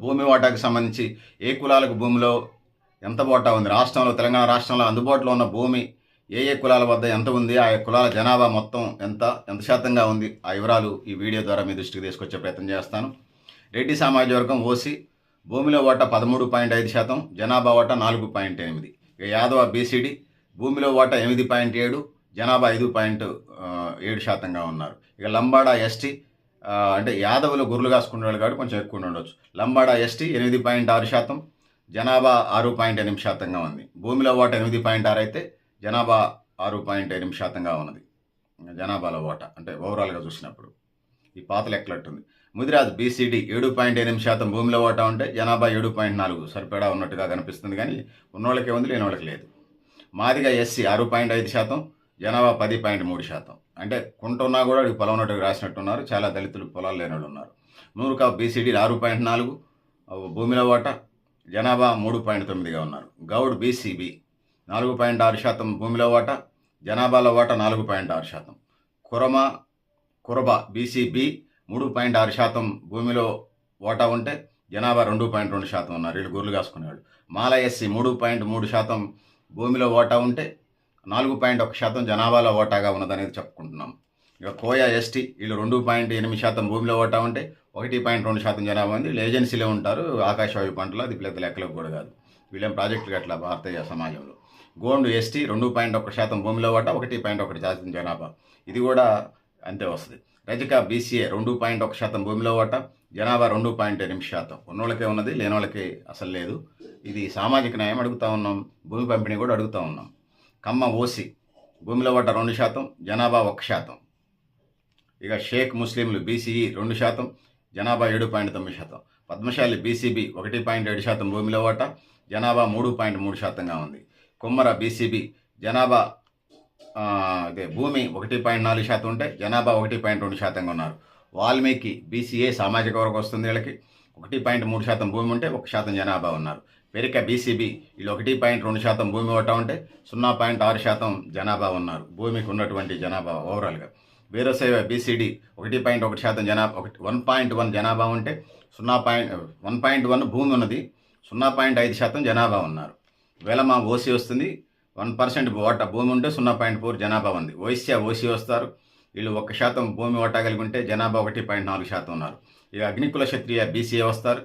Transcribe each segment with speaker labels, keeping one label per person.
Speaker 1: భూమి వాటాకు సంబంధించి ఏ కులాలకు భూమిలో ఎంత వాటా ఉంది, రాష్ట్రంలో తెలంగాణ రాష్ట్రంలో అందుబాటులో ఉన్న భూమి ఏ కులాల వద్ద ఎంత ఉంది, ఆ కులాల జనాభా మొత్తం ఎంత శాతంగా ఉంది, ఆ వివరాలు ఈ వీడియో ద్వారా మీ దృష్టికి తీసుకొచ్చే ప్రయత్నం చేస్తాను. రెడ్డి సామాజిక వర్గం ఓసీ భూమిలో వాటా 13.5%, జనాభా వాటా 4.8. ఇక యాదవ బీసీడీ భూమిలో వాటా 8.7, జనాభా 5.7%గా ఉన్నారు. ఇక లంబాడా ఎస్టీ అంటే యాదవులు గుర్రులు కాసుకునేవాళ్ళు కాబట్టి కొంచెం ఎక్కువ ఉండొచ్చు. లంబాడా ఎస్టీ 8.6%, జనాభా 6.8%గా ఉంది. భూమిలో వాటా 8.6 అయితే జనాభా 6.8%గా ఉన్నది. జనాభాలో వాటా అంటే ఓవరాల్గా చూసినప్పుడు ఈ పాత లెక్కలట్టుంది. ముదిరాజ్ బీసీడీ 7.8% భూమిలో వాటా ఉంటే జనాభా 7.4 సరిపడా ఉన్నట్టుగా కనిపిస్తుంది, కానీ ఉన్నోళ్ళకే ఉంది, లేని వాళ్ళకి లేదు. మాదిగా ఎస్సీ 6.5%, జనాభా 10.3%. అంటే కుంటున్నా కూడా అడిగి పొలం ఉన్నట్టుగా రాసినట్టున్నారు. చాలా దళితులు పొలాలు లేని వాళ్ళు ఉన్నారు. నూరుకా బీసీడీ 6.4 భూమిలో వాటా, జనాభా 3.9గా ఉన్నారు. గౌడ్ బీసీబీ 4.6% భూమిలో వాటా, జనాభాలో వాటా 4.6%. కురబ బీసీబీ 3.6% భూమిలో వాటా ఉంటే జనాభా 2.2% ఉన్నారు. వీళ్ళు గుర్రులు కాసుకునేవాళ్ళు. మాల ఎస్సీ 3.3% భూమిలో వాటా ఉంటే 4.1% జనాభాలో వాటాగా ఉన్నదనేది చెప్పుకుంటున్నాం. ఇక కోయా ఎస్టీ వీళ్ళు 2.8% భూమిలో వాటా ఉంటే 1.2% జనాభా ఉంది. వీళ్ళు ఏజెన్సీలో ఉంటారు, ఆకాశవాయు పంటలు, అది పెద్ద లెక్కలకు కూడా కాదు. వీళ్ళేం ప్రాజెక్టులు అట్లా భారతీయ సమాజంలో. గోండు ఎస్టీ 2.1% భూమిలో వాటా, 1.1% జనాభా, ఇది కూడా అంతే వస్తుంది. రజక బీసీఏ 2.1% భూమిలో వాటా, జనాభా 2.8%. ఉన్నోళ్ళకే ఉన్నది, లేని వాళ్ళకి అసలు లేదు. ఇది సామాజిక న్యాయం అడుగుతూ ఉన్నాం, భూమి పంపిణీ కూడా అడుగుతూ ఉన్నాం. కమ్మ ఓసీ భూమిలో వాటా 2%, జనాభా 1%. ఇక షేక్ ముస్లింలు బీసీఈ 2%, జనాభా 7.9%. పద్మశాలి బీసీబీ 1.7% భూమిలో వాటా, జనాభా 3.3%గా ఉంది. కుమ్మర బీసీబీ జనాభా భూమి 1.4% ఉంటే జనాభా 1.2%గా ఉన్నారు. వాల్మీకి బీసీఏ సామాజిక వర్గం వస్తుంది. వీళ్ళకి 1.3% భూమి ఉంటే 1% జనాభా ఉన్నారు. పెరిక బీసీబీ వీళ్ళు 1.2% భూమి వాటా ఉంటే 0.6% జనాభా ఉన్నారు. భూమికి ఉన్నటువంటి జనాభా ఓవరాల్గా. వీరశైవ బీసీడీ 1.1% జనాభా 1.1 జనాభా ఉంటే 1.1 భూమి ఉన్నది, 0.5% జనాభా ఉన్నారు. వెలమ ఓసీ వస్తుంది, 1% వాటా భూమి ఉంటే 0.4 జనాభా ఉంది. వైశ్య ఓసీ వస్తారు, వీళ్ళు 1% భూమి వాటా కలిగి ఉంటే జనాభా 1.4% ఉన్నారు. ఇక అగ్నికుల క్షత్రియ బీసీఏ వస్తారు,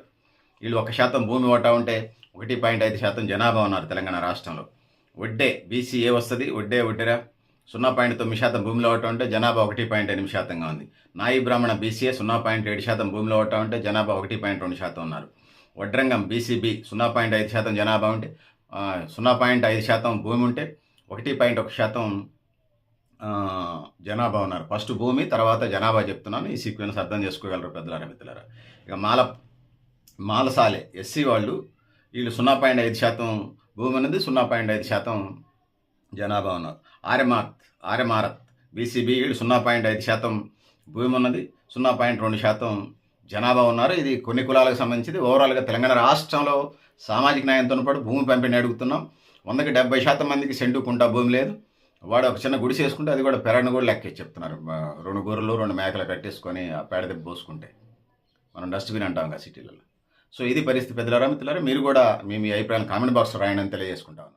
Speaker 1: వీళ్ళు 1% భూమి వాటా ఉంటే 1.5% జనాభా ఉన్నారు తెలంగాణ రాష్ట్రంలో. వడ్డే బీసీఏ వస్తుంది, వడ్డేరా 0.9% భూమిలో వాటా ఉంటే జనాభా 1.8%గా ఉంది. నాయి బ్రాహ్మణ బీసీఏ 0.7% భూమిలో వాటా ఉంటే జనాభా 1.2% ఉన్నారు. వడ్రంగం బీసీబీ 0.5% జనాభా ఉంటే 0.5% భూమి ఉంటే 1.1% జనాభా ఉన్నారు. ఫస్ట్ భూమి, తర్వాత జనాభా చెప్తున్నాను. ఈ సీక్వెన్స్ అర్థం చేసుకోగలరు పెద్దలారా మిత్రులారా. ఇక మాలసాలే ఎస్సీ వాళ్ళు వీళ్ళు 0.5% భూమి ఉన్నది, 0.5% జనాభా ఉన్నారు. ఆర్యమారత్ బీసీబీ వీళ్ళు 0.5% భూమి ఉన్నది, 0.2% జనాభా ఉన్నారు. ఇది కొన్ని కులాలకు సంబంధించింది. ఓవరాల్గా తెలంగాణ రాష్ట్రంలో సామాజిక న్యాయంతో పాటు భూమి పంపిణీ అడుగుతున్నాం. 100కి 70% మందికి సెంటు కుంటా భూమి లేదు. వాడు ఒక చిన్న గుడిసి వేసుకుంటే అది కూడా పెరడును కూడా లెక్కేసి చెప్తున్నారు. 2 గొర్రెలు 2 మేకలు కట్టేసుకొని ఆ పేడ దెబ్బ పోసుకుంటే మనం డస్ట్బిన్ అంటాం కదా సిటీలలో. సో ఇది పరిస్థితి పెద్దలారా మిత్రులారా. మీరు కూడా మీ అభిప్రాయాలు కామెంట్ బాక్స్లో రాయండి అని తెలియజేసుకుంటాను.